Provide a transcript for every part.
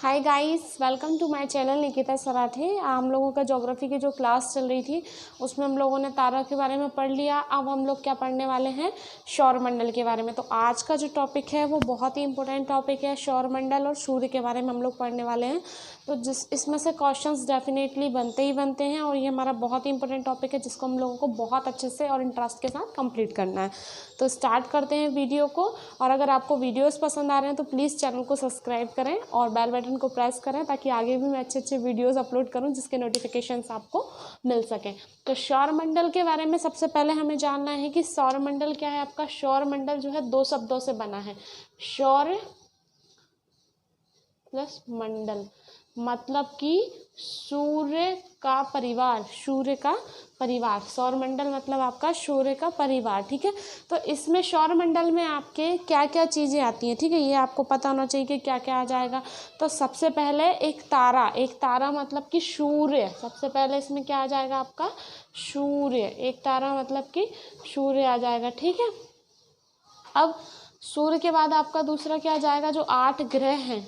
Hi guys, welcome to my channel Nikita Sarathe. हम लोगों का ज्योग्राफी की जो क्लास चल रही थी उसमें हम लोगों ने तारा के बारे में पढ़ लिया। अब हम लोग क्या पढ़ने वाले हैं, सौरमंडल के बारे में। तो आज का जो टॉपिक है वो बहुत ही इंपॉर्टेंट टॉपिक है, सौरमंडल और सूर्य के बारे में हम लोग पढ़ने वाले हैं। तो इसमें से क्वेश्चंस डेफिनेटली बनते ही बनते हैं और ये हमारा बहुत ही इंपॉर्टेंट टॉपिक है जिसको हम लोगों को बहुत अच्छे से और इंटरेस्ट के साथ कंप्लीट करना है। तो स्टार्ट करते हैं वीडियो को। और अगर आपको वीडियोस पसंद आ रहे हैं तो प्लीज़ चैनल को सब्सक्राइब करें और बेल बटन को प्रेस करें ताकि आगे भी मैं अच्छे अच्छे वीडियोस अपलोड करूं जिसके नोटिफिकेशंस आपको मिल सकें। तो सौरमंडल के बारे में सबसे पहले हमें जानना है कि सौरमंडल क्या है। आपका सौरमंडल जो है दो शब्दों से बना है, सौर प्लस मंडल, मतलब कि सूर्य का परिवार, सूर्य का परिवार। सौरमंडल मतलब आपका सूर्य का परिवार, ठीक है। तो इसमें सौरमंडल में आपके क्या क्या चीज़ें आती हैं, ठीक है, ये आपको पता होना चाहिए कि क्या क्या आ जाएगा। तो सबसे पहले एक तारा मतलब कि सूर्य। सबसे पहले इसमें क्या आ जाएगा आपका, सूर्य। एक तारा मतलब कि सूर्य आ जाएगा, ठीक है। अब सूर्य के बाद आपका दूसरा क्या आ जाएगा, जो 8 ग्रह हैं,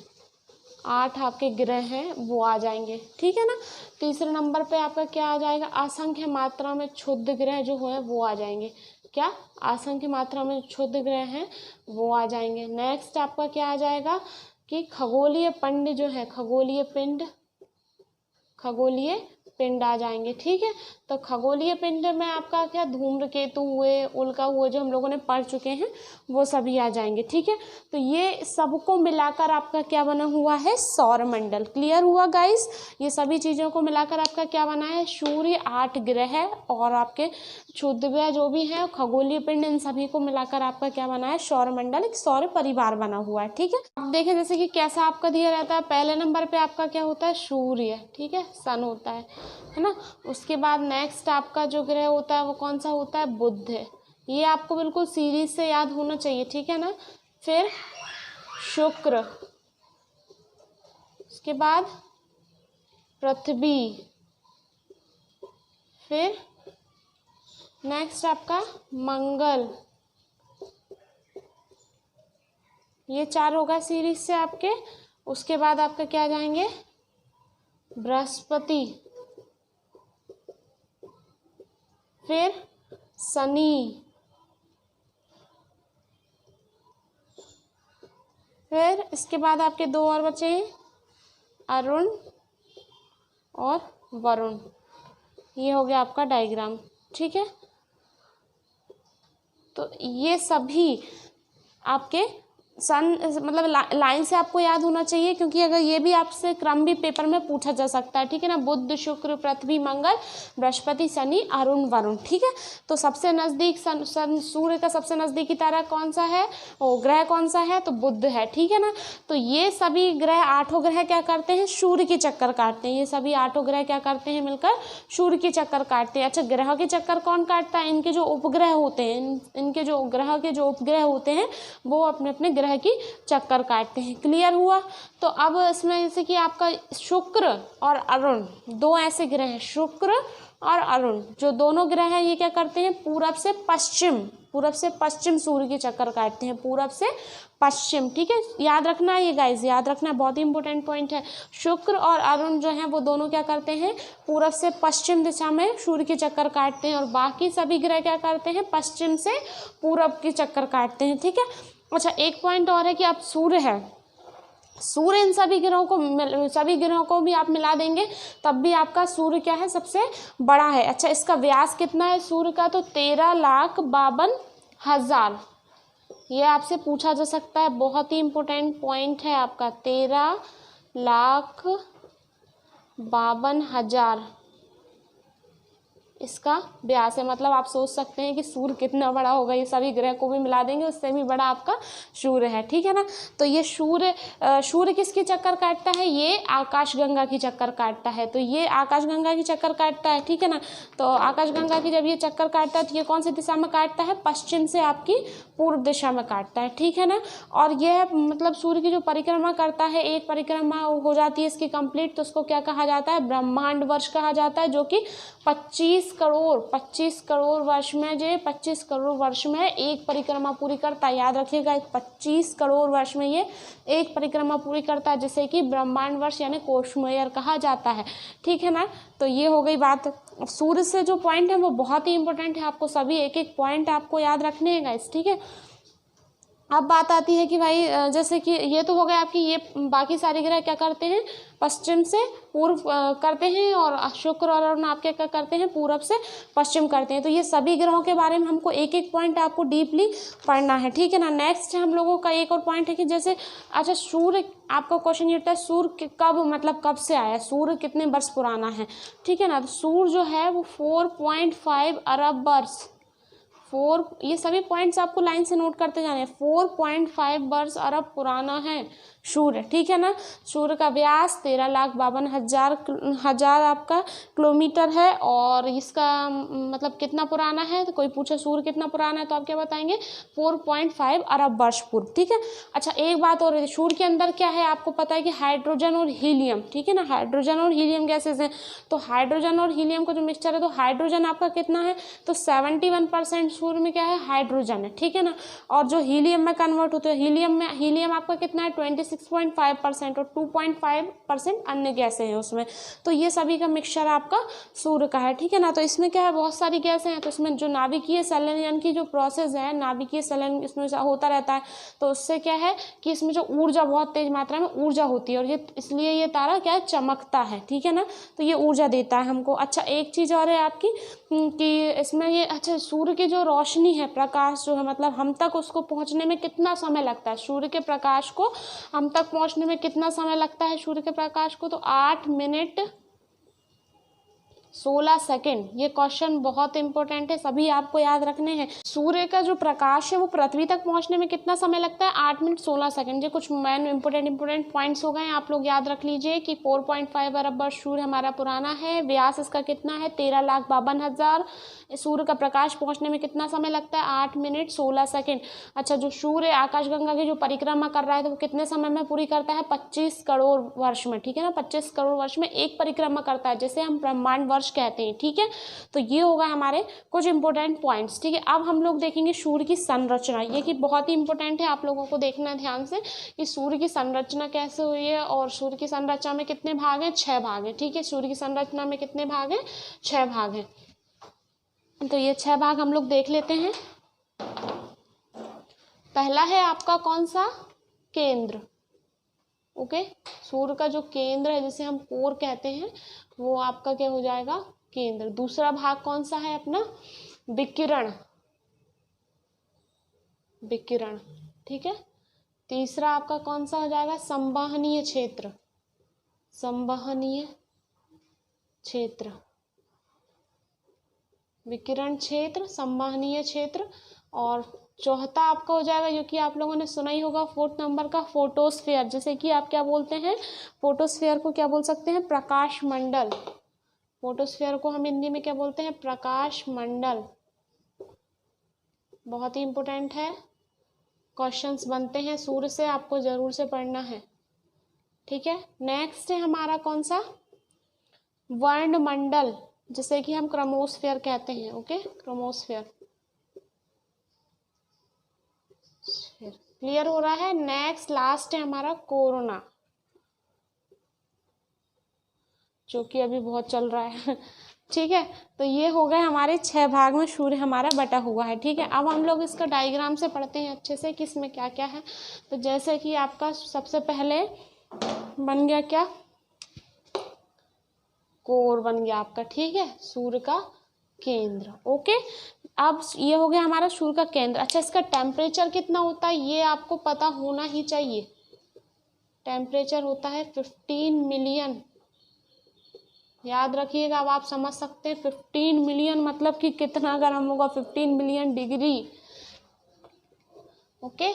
8 आपके ग्रह हैं वो आ जाएंगे, ठीक है ना। तीसरे नंबर पे आपका क्या आ जाएगा, असंख्य मात्रा में क्षुद्र ग्रह जो है वो आ जाएंगे। क्या, असंख्य मात्रा में क्षुद्र ग्रह हैं वो आ जाएंगे। नेक्स्ट आपका क्या आ जाएगा कि खगोलीय पिंड जो है, खगोलीय पिंड आ जाएंगे, ठीक है। तो खगोलीय पिंड में आपका क्या, धूम्रकेतु हुए, उल्का हुए, जो हम लोगों ने पढ़ चुके हैं वो सभी आ जाएंगे, ठीक है। तो ये सबको मिलाकर आपका क्या बना हुआ है, सौरमंडल। क्लियर हुआ गाइस, ये सभी चीज़ों को मिलाकर आपका क्या बना है, सूर्य, 8 ग्रह और आपके क्षुद्र ग्रह जो भी है, खगोलीय पिंड, इन सभी को मिलाकर आपका क्या बना है, सौरमंडल, एक सौर परिवार बना हुआ है, ठीक है। अब देखें जैसे कि कैसा आपका दिया रहता है, पहले नंबर पे आपका क्या होता है, सूर्य, ठीक है, सन होता है ना। उसके बाद नेक्स्ट आपका जो ग्रह होता है वो कौन सा होता है, बुध है। ये आपको बिल्कुल सीरीज से याद होना चाहिए, ठीक है ना। फिर शुक्र, उसके बाद पृथ्वी, फिर नेक्स्ट आपका मंगल। ये 4 होगा सीरीज से आपके। उसके बाद आपका क्या आ जाएंगे, बृहस्पति, फिर शनि, फिर इसके बाद आपके 2 और बचे हैं, अरुण और वरुण। ये हो गया आपका डायग्राम, ठीक है। तो ये सभी आपके सन मतलब लाइन से आपको याद होना चाहिए, क्योंकि अगर ये भी आपसे क्रम भी पेपर में पूछा जा सकता है, ठीक है ना। बुध, शुक्र, पृथ्वी, मंगल, बृहस्पति, शनि, अरुण, वरुण, ठीक है। तो सबसे नज़दीक सूर्य का सबसे नज़दीकी तारा कौन सा है, वो ग्रह कौन सा है, तो बुध है, ठीक है ना। तो ये सभी ग्रह, 8 ग्रह क्या करते हैं, सूर्य के चक्कर काटते हैं। ये सभी 8 ग्रह क्या करते हैं, मिलकर सूर्य के चक्कर काटते हैं। अच्छा, ग्रह के चक्कर कौन काटता है, इनके जो उपग्रह होते हैं, इनके जो ग्रह के जो उपग्रह होते हैं वो अपने अपने ग्रह की चक्कर काटते हैं। क्लियर हुआ। तो अब इसमें जैसे कि आपका शुक्र और अरुण, 2 ऐसे ग्रह हैं, शुक्र और अरुण, जो दोनों ग्रह हैं ये क्या करते हैं, पूरब से पश्चिम सूर्य के चक्कर काटते हैं, पूरब से पश्चिम, ठीक है। याद रखना है ये गाइस, याद रखना है, बहुत ही इंपॉर्टेंट पॉइंट है। शुक्र और अरुण जो हैं वो दोनों क्या करते हैं, पूरब से पश्चिम दिशा में सूर्य के चक्कर काटते हैं, और बाकी सभी ग्रह क्या करते हैं, पश्चिम से पूरब के चक्कर काटते हैं, ठीक है। अच्छा, एक पॉइंट और है कि आप सूर्य है, सूर्य इन सभी ग्रहों को भी आप मिला देंगे तब भी आपका सूर्य क्या है, सबसे बड़ा है। अच्छा, इसका व्यास कितना है सूर्य का, तो 13,52,000। ये आपसे पूछा जा सकता है, बहुत ही इंपॉर्टेंट पॉइंट है आपका, 13,52,000 इसका व्यास है। मतलब आप सोच सकते हैं कि सूर्य कितना बड़ा होगा, ये सभी ग्रह को भी मिला देंगे उससे भी बड़ा आपका सूर्य है, ठीक है ना। तो ये सूर्य किसकी चक्कर काटता है, ये आकाशगंगा की चक्कर काटता है। तो ये आकाशगंगा की चक्कर काटता है, ठीक है ना। तो आकाशगंगा की जब ये चक्कर काटता है तो ये कौन सी दिशा में काटता है, पश्चिम से आपकी पूर्व दिशा में काटता है, ठीक है ना। और यह मतलब सूर्य की जो परिक्रमा करता है, एक परिक्रमा हो जाती है इसकी कंप्लीट, तो उसको क्या कहा जाता है, ब्रह्मांड वर्ष कहा जाता है, जो कि 25 25 करोड़ वर्ष में, जो 25 करोड़ वर्ष में एक परिक्रमा पूरी करता है। याद रखिएगा 25 करोड़ वर्ष में ये एक परिक्रमा पूरी करता है, जिसे कि ब्रह्मांड वर्ष यानी कोशमोयर कहा जाता है। ठीक है ना, तो ये हो गई बात। सूर्य से जो पॉइंट है वो बहुत ही इंपॉर्टेंट है, आपको सभी एक एक पॉइंट आपको याद रखने हैं गाइस। ठीक है, अब बात आती है कि भाई जैसे कि ये तो हो गया आपकी, ये बाकी सारे ग्रह क्या करते हैं, पश्चिम से पूर्व करते हैं, और शुक्र और अरुण आपके क्या करते हैं, पूरब से पश्चिम करते हैं। तो ये सभी ग्रहों के बारे में हमको एक एक पॉइंट आपको डीपली पढ़ना है। ठीक है ना। नेक्स्ट हम लोगों का एक और पॉइंट है कि जैसे अच्छा सूर्य, आपका क्वेश्चन ये उठता है सूर्य कब, मतलब कब से आया, सूर्य कितने वर्ष पुराना है। ठीक है ना, तो सूर्य जो है वो 4.5 अरब वर्ष, ये सभी पॉइंट्स आपको लाइन से नोट करते जाने हैं। 4.5 वर्ष अरब पुराना है सूर्य। ठीक है ना। सूर्य का व्यास 13,52,000 आपका किलोमीटर है, और इसका मतलब कितना पुराना है, तो कोई पूछे सूर्य कितना पुराना है तो आप क्या बताएंगे, 4.5 अरब वर्ष पूर्व। ठीक है। अच्छा एक बात और है, सूर्य के अंदर क्या है, आपको पता है कि हाइड्रोजन और हीलियम। ठीक है ना, हाइड्रोजन और हीलियम गैसेज हैं। तो हाइड्रोजन और हीलियम का जो मिक्सचर है, तो हाइड्रोजन आपका कितना है, तो 71% सूर्य में क्या है, हाइड्रोजन है। ठीक है ना। और जो हीलियम में कन्वर्ट होते हैं, हीलियम आपका कितना है, 26.5%, और 2.5% अन्य गैसें हैं उसमें। तो ये सभी का मिक्सचर आपका सूर्य का है। ठीक है ना। तो इसमें क्या है, बहुत सारी गैसें हैं। तो इसमें जो नाभिकीय संलयन की जो प्रोसेस है, नाभिकीय संलयन इसमें होता रहता है, तो उससे क्या है कि इसमें जो ऊर्जा बहुत तेज मात्रा में ऊर्जा होती है, और ये इसलिए ये तारा क्या है, चमकता है। ठीक है ना, तो ये ऊर्जा देता है हमको। अच्छा एक चीज़ और है आपकी कि इसमें ये, अच्छा सूर्य की जो रोशनी है, प्रकाश जो है, मतलब हम तक उसको पहुंचने में कितना समय लगता है, सूर्य के प्रकाश को हम तक पहुंचने में कितना समय लगता है सूर्य के प्रकाश को, तो 8 मिनट 16 सेकेंड। ये क्वेश्चन बहुत इंपॉर्टेंट है, सभी आपको याद रखने हैं। सूर्य का जो प्रकाश है वो पृथ्वी तक पहुंचने में कितना समय लगता है, 8 मिनट 16 सेकेंड। ये कुछ मेन इंपॉर्टेंट पॉइंट्स हो गए, आप लोग याद रख लीजिए कि 4.5 अरब वर्ष सूर्य हमारा पुराना है। व्यास इसका कितना है, 13,52,000। सूर्य का प्रकाश पहुंचने में कितना समय लगता है, 8 मिनट 16 सेकेंड। अच्छा जो सूर्य आकाशगंगा की जो परिक्रमा कर रहा है, तो वो कितने समय में पूरी करता है, 25 करोड़ वर्ष में। ठीक है ना, 25 करोड़ वर्ष में एक परिक्रमा करता है, जिसे हम ब्रह्मांड वर्ष कहते हैं। ठीक है, तो ये होगा हमारे कुछ इंपॉर्टेंट पॉइंट्स। ठीक है, अब हम लोग देखेंगे सूर्य की संरचना। ये कि बहुत ही इंपॉर्टेंट है, आप लोगों को देखना है ध्यान से कि सूर्य की संरचना कैसे हुई है, और सूर्य की संरचना में कितने भाग हैं, 6 भाग हैं। ठीक है, सूर्य की संरचना में कितने भाग हैं, 6 भाग हैं। तो ये 6 भाग हम लोग देख लेते हैं। पहला है आपका कौन सा, केंद्र। ओके, सूर्य का जो केंद्र है, जिसे हम कोर कहते हैं, वो आपका क्या हो जाएगा, केंद्र। दूसरा भाग कौन सा है अपना, विकिरण। ठीक है। तीसरा आपका कौन सा हो जाएगा, संवहनीय क्षेत्र। विकिरण क्षेत्र, संवहनीय क्षेत्र। और चौथा आपका हो जाएगा, जो कि आप लोगों ने सुना ही होगा, 4th नंबर का फोटोस्फीयर, जैसे कि आप क्या बोलते हैं, फोटोस्फीयर को क्या बोल सकते हैं, प्रकाश मंडल। फोटोस्फीयर को हम हिंदी में क्या बोलते हैं, प्रकाश मंडल। बहुत ही इंपॉर्टेंट है, क्वेश्चंस बनते हैं सूर्य से, आपको जरूर से पढ़ना है। ठीक है, नेक्स्ट है हमारा कौन सा, वर्णमंडल, जिसे कि हम क्रोमोस्फीयर कहते हैं। Okay, chromosphere. क्लियर हो रहा है। नेक्स्ट लास्ट है हमारा कोरोना, जो कि अभी बहुत चल रहा है। ठीक है, तो ये हो गए हमारे 6 भाग में सूर्य हमारा बटा हुआ है। ठीक है, अब हम लोग इसका डायग्राम से पढ़ते हैं अच्छे से कि इसमें क्या क्या है। तो जैसे कि आपका सबसे पहले बन गया क्या, कोर बन गया आपका। ठीक है, सूर्य का केंद्र। ओके, अब ये हो गया हमारा सूर्य का केंद्र। अच्छा इसका टेम्परेचर कितना होता है, ये आपको पता होना ही चाहिए। टेम्परेचर होता है 15 मिलियन। याद रखिएगा, अब आप समझ सकते हैं 15 मिलियन मतलब कि कितना गर्म होगा, 15 million degree. Okay,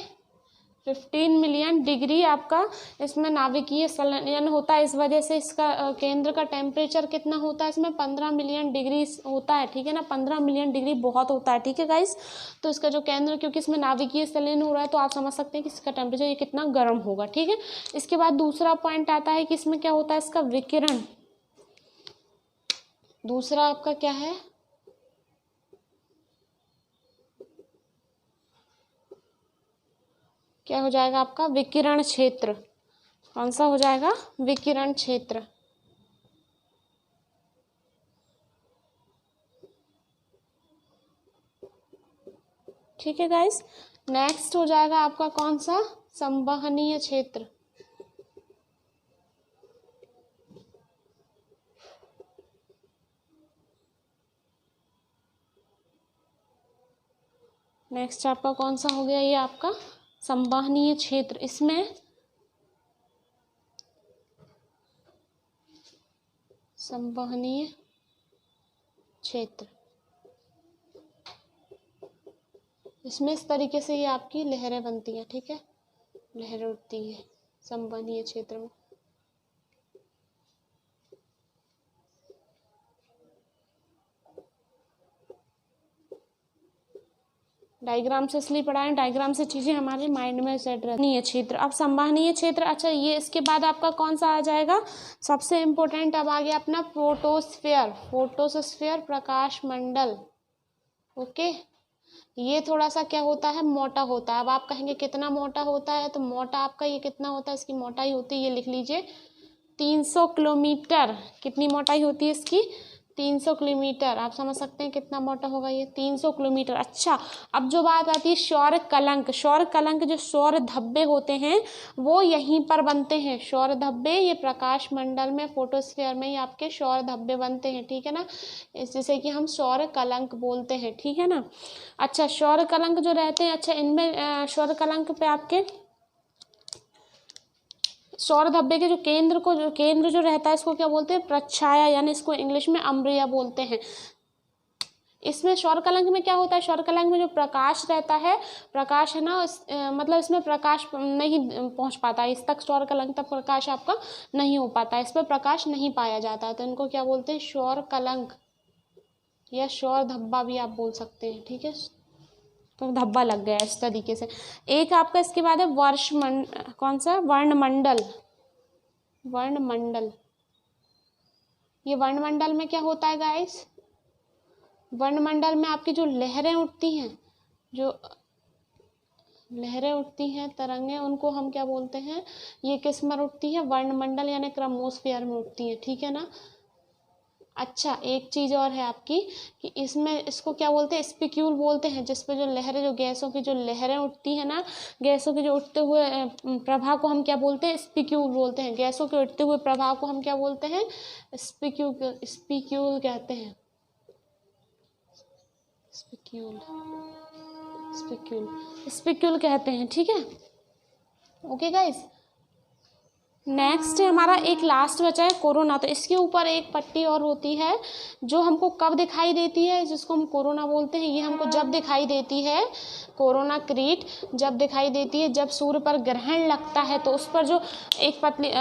15 million degree आपका इसमें नाभिकीय संलयन होता है। इस वजह से इसका केंद्र का टेम्परेचर कितना होता है, इसमें 15 मिलियन डिग्री होता है। ठीक है ना, 15 मिलियन डिग्री बहुत होता है। ठीक है गाइस, तो इसका जो केंद्र, क्योंकि इसमें नाभिकीय संलयन हो रहा है, तो आप समझ सकते हैं कि इसका टेम्परेचर ये कितना गर्म होगा। ठीक है, इसके बाद दूसरा पॉइंट आता है कि इसमें क्या होता है, इसका विकिरण। दूसरा आपका क्या है, क्या हो जाएगा आपका? विकिरण क्षेत्र। कौन सा हो जाएगा? विकिरण क्षेत्र। ठीक है गाइस। नेक्स्ट हो जाएगा आपका कौन सा? संवहनीय क्षेत्र। नेक्स्ट आपका कौन सा हो गया? ये आपका संवहनीय क्षेत्र। इसमें संवहनीय क्षेत्र, इसमें इस तरीके से ये आपकी लहरें बनती हैं। ठीक है, लहरें उठती हैं संवहनीय क्षेत्र में। डायग्राम से इसलिए पढ़ाएं, डायग्राम से चीजें हमारे माइंड में सेट रहती है। क्षेत्र, अब संवहनीय क्षेत्र। अच्छा, ये इसके बाद आपका कौन सा आ जाएगा? सबसे इम्पोर्टेंट अब आ गया अपना फोटोस्फीयर। फोटोस्फीयर प्रकाश मंडल। ओके, ये थोड़ा सा क्या होता है? मोटा होता है। अब आप कहेंगे कितना मोटा होता है? तो मोटा आपका ये कितना होता है? इसकी मोटाई होती है, ये लिख लीजिए, 300 किलोमीटर। कितनी मोटाई होती है इसकी? 300 किलोमीटर। आप समझ सकते हैं कितना मोटा होगा ये? 300 किलोमीटर। अच्छा, अब जो बात आती है सौर कलंक। सौर कलंक, जो सौर धब्बे होते हैं वो यहीं पर बनते हैं। सौर धब्बे ये प्रकाश मंडल में, फोटोस्फीयर में ही आपके सौर धब्बे बनते हैं। ठीक है ना, जैसे कि हम सौर कलंक बोलते हैं। ठीक है ना। अच्छा, सौर कलंक जो रहते हैं, अच्छा इनमें सौर कलंक पे आपके सौर धब्बे के जो केंद्र जो रहता है इसको क्या बोलते हैं? प्रच्छाया, यानी इसको इंग्लिश में अम्ब्रिया बोलते हैं। इसमें सौर कलंक में क्या होता है? सौर कलंक में जो प्रकाश रहता है, प्रकाश है ना, मतलब इसमें प्रकाश नहीं पहुंच पाता है इस तक। सौर कलंक तक प्रकाश आपका नहीं हो पाता है, इस पर प्रकाश नहीं पाया जाता, तो इनको क्या बोलते हैं? सौर कलंक या सौर धब्बा भी आप बोल सकते हैं। ठीक है, तो धब्बा लग गया इस तरीके से। एक आपका इसके बाद है कौन सा? वर्णमंडल। वर्णमंडल, ये वर्णमंडल में क्या होता है गाइस? वर्णमंडल में आपकी जो लहरें उठती हैं, जो लहरें उठती हैं, तरंगें, उनको हम क्या बोलते हैं? ये किस में उठती है? वर्णमंडल यानी क्रोमोस्फीयर में उठती है। ठीक है ना। अच्छा, एक चीज़ और है आपकी कि इसमें इसको क्या बोलते हैं? स्पिक्यूल बोलते हैं, जिस पे जो लहरें, जो गैसों की जो लहरें उठती है ना, गैसों के जो उठते हुए प्रभाव को हम क्या बोलते हैं? स्पिक्यूल बोलते हैं। गैसों के उठते हुए प्रभाव को हम क्या बोलते हैं? स्पिक्यूल कहते हैं। स्पिक्यूल कहते हैं। ठीक है, ओके गाइस। नेक्स्ट हमारा एक लास्ट बचा है कोरोना। तो इसके ऊपर एक पट्टी और होती है जो हमको कब दिखाई देती है, जिसको हम कोरोना बोलते हैं। ये हमको जब दिखाई देती है, कोरोना क्रीट जब दिखाई देती है, जब सूर्य पर ग्रहण लगता है, तो उस पर जो एक पतली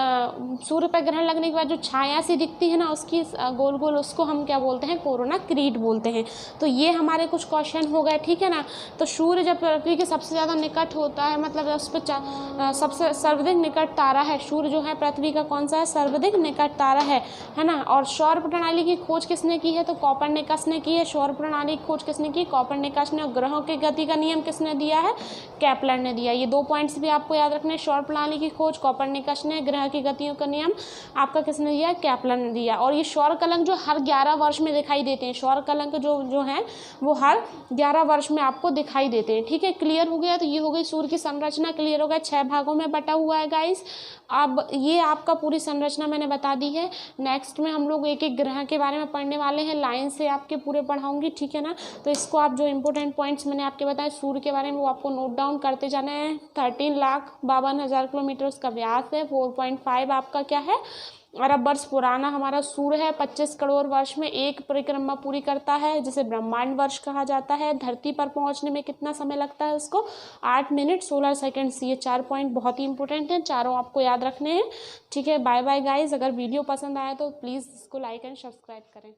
सूर्य पर ग्रहण लगने के बाद जो छाया सी दिखती है ना उसकी गोल गोल, उसको हम क्या बोलते हैं? कोरोना क्रीट बोलते हैं। तो ये हमारे कुछ क्वेश्चन हो गए। ठीक है ना। तो सूर्य जब पृथ्वी के सबसे ज़्यादा निकट होता है, मतलब उस पर सबसे सर्वाधिक निकट तारा है सूर्य, जो है पृथ्वी का कौन सा है? सर्वाधिक निकट तारा है ना। और सौर प्रणाली की खोज किसने की है? तो कोपरनिकस ने की है। सौर प्रणाली की खोज किसने की? कोपरनिकस ने। और ग्रहों की गति का नियम किसने दिया है? केपलर ने दिया। ये 2 पॉइंट्स भी आपको याद रखने। सौर प्रणाली की खोज कोपरनिकस ने, ग्रह की गतियों का नियम आपका किसने दिया? केपलर ने दिया। और ये सौर कलंक जो हर 11 वर्ष में दिखाई देते हैं, सौर कलंक जो है वो हर 11 वर्ष में आपको दिखाई देते हैं। ठीक है, क्लियर हो गया। तो ये हो गई सूर्य की संरचना, क्लियर हो गया। 6 भागों में बटा हुआ है गाइस। अब ये आपका पूरी संरचना मैंने बता दी है। नेक्स्ट में हम लोग एक एक ग्रह के बारे में पढ़ने वाले हैं, लाइन से आपके पूरे पढ़ाऊंगी। ठीक है ना। तो इसको आप जो इंपॉर्टेंट पॉइंट्स मैंने आपके बताए सूर्य के बारे में, वो आपको नोट डाउन करते जाना है। 13,52,000 किलोमीटर उसका व्यास है। 4.5 आपका क्या है? अरब वर्ष पुराना हमारा सूर्य है। 25 करोड़ वर्ष में एक परिक्रमा पूरी करता है, जिसे ब्रह्मांड वर्ष कहा जाता है। धरती पर पहुंचने में कितना समय लगता है उसको? 8 मिनट 16 सेकंड। ये 4 पॉइंट बहुत ही इंपॉर्टेंट हैं, चारों आपको याद रखने हैं। ठीक है, बाय बाय गाइज। अगर वीडियो पसंद आया तो प्लीज़ इसको लाइक एंड सब्सक्राइब करें।